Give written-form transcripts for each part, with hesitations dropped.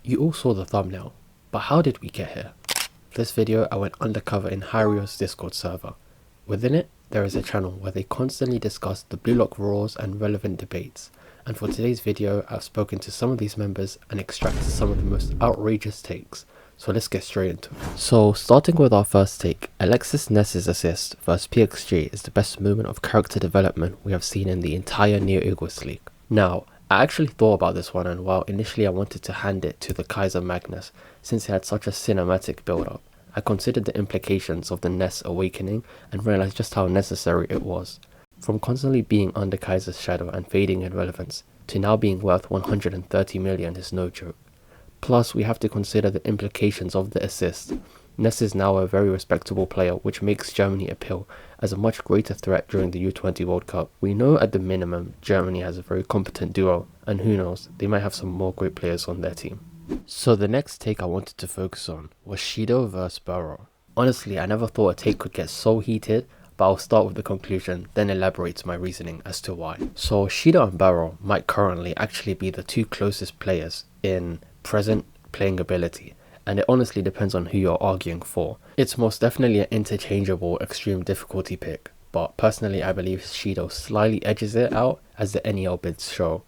You all saw the thumbnail, but how did we get here? For this video, I went undercover in Hario's Discord server. Within it, there is a channel where they constantly discuss the Blue Lock roars and relevant debates, and for today's video, I've spoken to some of these members and extracted some of the most outrageous takes. So let's get straight into it. So starting with our first take, Alexis Ness's assist versus PXG is the best moment of character development we have seen in the entire Neo Ygos League. Now, I actually thought about this one, and while initially I wanted to hand it to the Kaiser Magnus since he had such a cinematic build up, I considered the implications of the Ness awakening and realized just how necessary it was. From constantly being under Kaiser's shadow and fading in relevance, to now being worth 130 million is no joke. Plus, we have to consider the implications of the assist. Ness is now a very respectable player, which makes Germany appeal as a much greater threat during the U20 World Cup. We know at the minimum Germany has a very competent duo, and who knows, they might have some more great players on their team. So the next take I wanted to focus on was Shido vs Barrow. Honestly, I never thought a take could get so heated, but I'll start with the conclusion, then elaborate my reasoning as to why. So Shido and Barrow might currently actually be the two closest players in present playing ability, and it honestly depends on who you're arguing for. It's most definitely an interchangeable extreme difficulty pick, but personally I believe Shido slightly edges it out as the NEL bids show.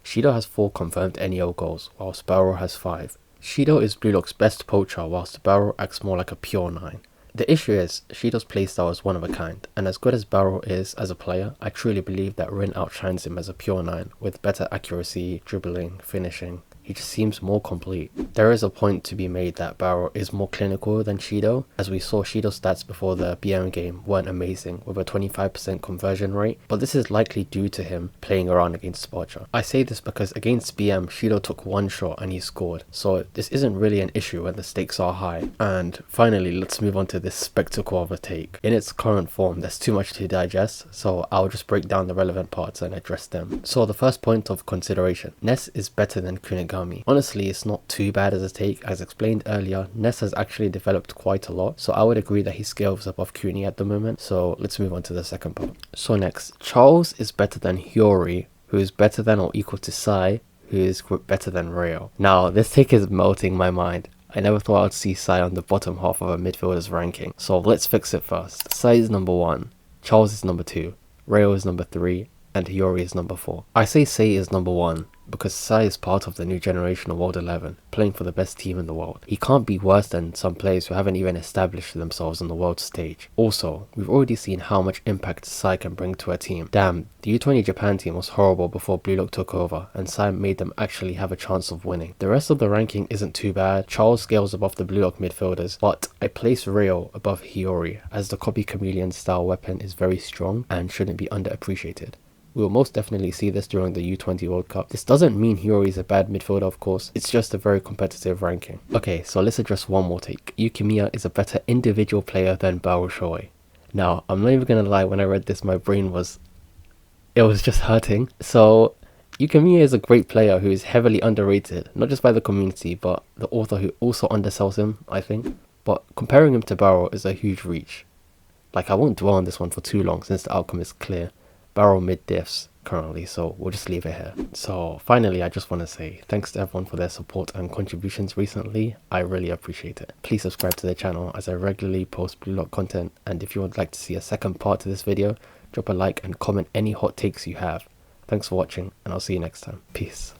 Shido has 4 confirmed NEL goals, whilst Barrow has 5. Shido is Blue Lock's best poacher, whilst Barrow acts more like a pure 9. The issue is, Shido's playstyle is one of a kind, and as good as Barrow is as a player, I truly believe that Rin outshines him as a pure 9, with better accuracy, dribbling, finishing. He just seems more complete. There is a point to be made that Barrow is more clinical than Shido, as we saw Shido's stats before the BM game weren't amazing with a 25% conversion rate, but this is likely due to him playing around against Sparta. I say this because against BM, Shido took 1 shot and he scored, so this isn't really an issue when the stakes are high. And finally, let's move on to this spectacle of a take. In its current form, there's too much to digest, so I'll just break down the relevant parts and address them. So the first point of consideration, Ness is better than Kunigami. Honestly, it's not too bad as a take. As explained earlier, Ness has actually developed quite a lot, so I would agree that he scales above Kuni at the moment. So let's move on to the second part. So next, Charles is better than Hiyori, who is better than or equal to Sai, who is better than Rayo. Now, this take is melting my mind. I never thought I'd see Sai on the bottom half of a midfielder's ranking, so let's fix it first. Sai is number 1, Charles is number 2, Rayo is number 3, and Hiyori is number 4. I say Sai is number 1 because Sai is part of the new generation of World 11, playing for the best team in the world. He can't be worse than some players who haven't even established themselves on the world stage. Also, we've already seen how much impact Sai can bring to a team. Damn, the U20 Japan team was horrible before Blue Lock took over, and Sai made them actually have a chance of winning. The rest of the ranking isn't too bad. Charles scales above the Blue Lock midfielders, but I place Rayo above Hiyori, as the copy chameleon style weapon is very strong and shouldn't be underappreciated. We will most definitely see this during the U20 World Cup. This doesn't mean Hiyori is a bad midfielder, of course, it's just a very competitive ranking. Okay, so let's address one more take. Yukimiya is a better individual player than Barrow Shoei. Now, I'm not even gonna lie, when I read this my brain was just hurting. So, Yukimiya is a great player who is heavily underrated, not just by the community, but the author who also undersells him, I think. But comparing him to Barrow is a huge reach. Like, I won't dwell on this one for too long since the outcome is clear. Barrow mid diffs currently, so we'll just leave it here. So finally, I just want to say thanks to everyone for their support and contributions recently. I really appreciate it. Please subscribe to the channel as I regularly post Blue Lock content, and if you would like to see a second part to this video, drop a like and comment any hot takes you have. Thanks for watching, and I'll see you next time. Peace.